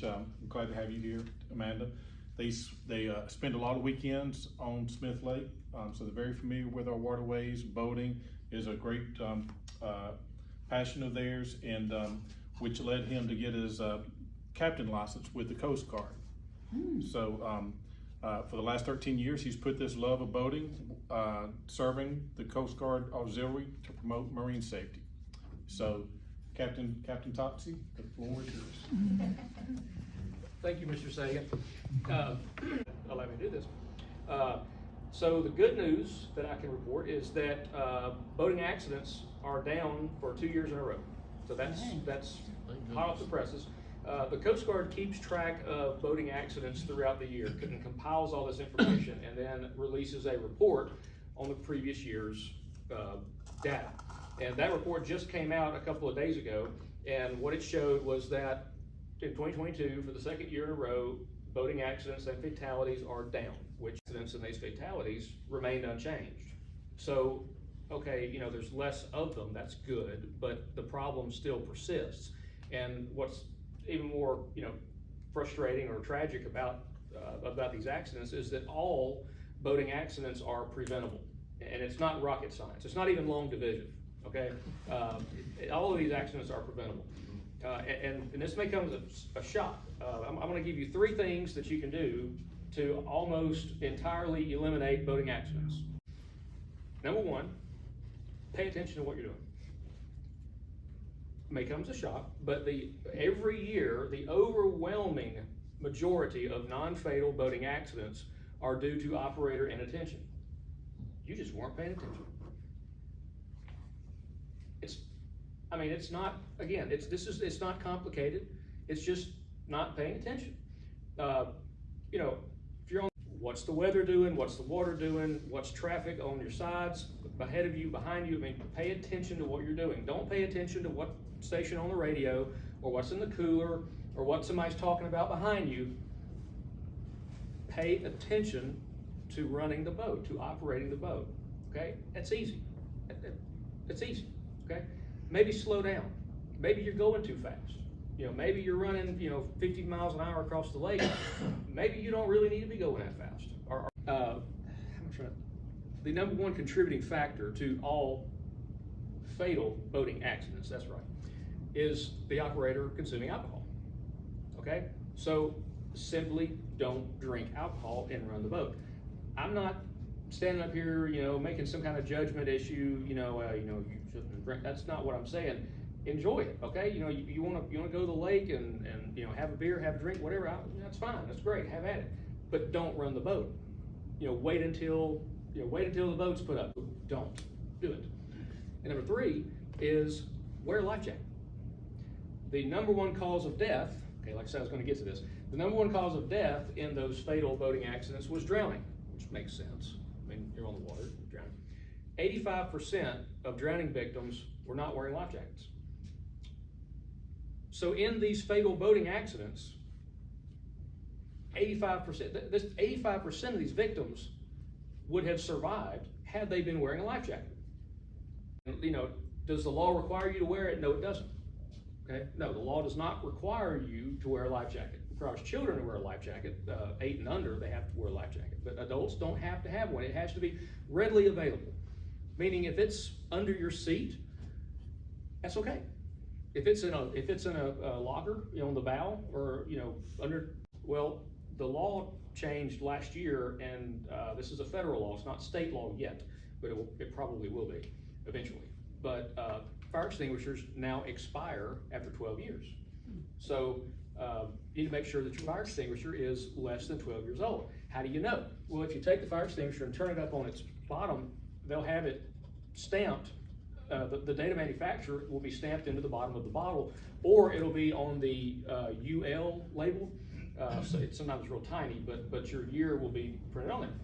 I'm glad to have you here, Amanda. They spend a lot of weekends on Smith Lake, so they're very familiar with our waterways. Boating is a great passion of theirs, and which led him to get his captain license with the Coast Guard. So for the last 13 years, he's put this love of boating, serving the Coast Guard Auxiliary to promote marine safety. So, Captain Topsy, the floor is yours. Thank you, Mr. Sagan. Allow me to do this. So the good news that I can report is that boating accidents are down for 2 years in a row. So that's hot off the presses. The Coast Guard keeps track of boating accidents throughout the year and compiles all this information and then releases a report on the previous year's data. And that report just came out a couple of days ago, and what it showed was that in 2022, for the second year in a row, boating accidents and fatalities are down, which accidents and these fatalities remained unchanged. So, okay, you know, there's less of them, that's good, but the problem still persists. And what's even more, you know, frustrating or tragic about these accidents is that all boating accidents are preventable. And it's not rocket science, it's not even long division, okay? All of these accidents are preventable. And this may come as a shock. I'm gonna give you 3 things that you can do to almost entirely eliminate boating accidents. Number 1, pay attention to what you're doing. May come as a shock, but every year, the overwhelming majority of non-fatal boating accidents are due to operator inattention. You just weren't paying attention. It's not, again, it's not complicated. It's just not paying attention. You know, if you're on, what's the weather doing? What's the water doing? What's traffic on your sides, ahead of you, behind you? I mean, pay attention to what you're doing. Don't pay attention to what station on the radio or what's in the cooler or what somebody's talking about behind you. Pay attention to running the boat, to operating the boat, okay? That's easy. It's easy, okay? Maybe slow down. Maybe you're going too fast. You know, maybe you're running, 50 miles an hour across the lake. Maybe you don't really need to be going that fast. The number 1 contributing factor to all fatal boating accidents, that's right, is the operator consuming alcohol, okay? So simply don't drink alcohol and run the boat. I'm not standing up here, making some kind of judgment issue, you shouldn't drink. That's not what I'm saying. Enjoy it, okay? You want to go to the lake and have a beer, have a drink, whatever. That's fine. That's great. Have at it. But don't run the boat. Wait until the boat's put up. Don't do it. And number 3 is wear a life jacket. The number 1 cause of death. Okay, like I said, I was going to get to this. The number 1 cause of death in those fatal boating accidents was drowning, which makes sense. I mean, you're on the water, you're drowning. 85% of drowning victims were not wearing life jackets. So in these fatal boating accidents, 85% of these victims would have survived had they been wearing a life jacket. Does the law require you to wear it? No, it doesn't. Okay? No, the law does not require you to wear a life jacket. It requires children to wear a life jacket. 8 and under, they have to wear a life jacket. But adults don't have to have one. It has to be readily available. Meaning if it's under your seat, that's okay. If it's in a locker, on the bow, or under, well, the law changed last year, and this is a federal law. It's not state law yet, but it probably will be eventually. But fire extinguishers now expire after 12 years. So you need to make sure that your fire extinguisher is less than 12 years old. How do you know? Well, if you take the fire extinguisher and turn it up on its bottom, they'll have it stamped. The data manufacturer will be stamped into the bottom of the bottle, or it'll be on the UL label. So sometimes it's real tiny, but your year will be printed on there.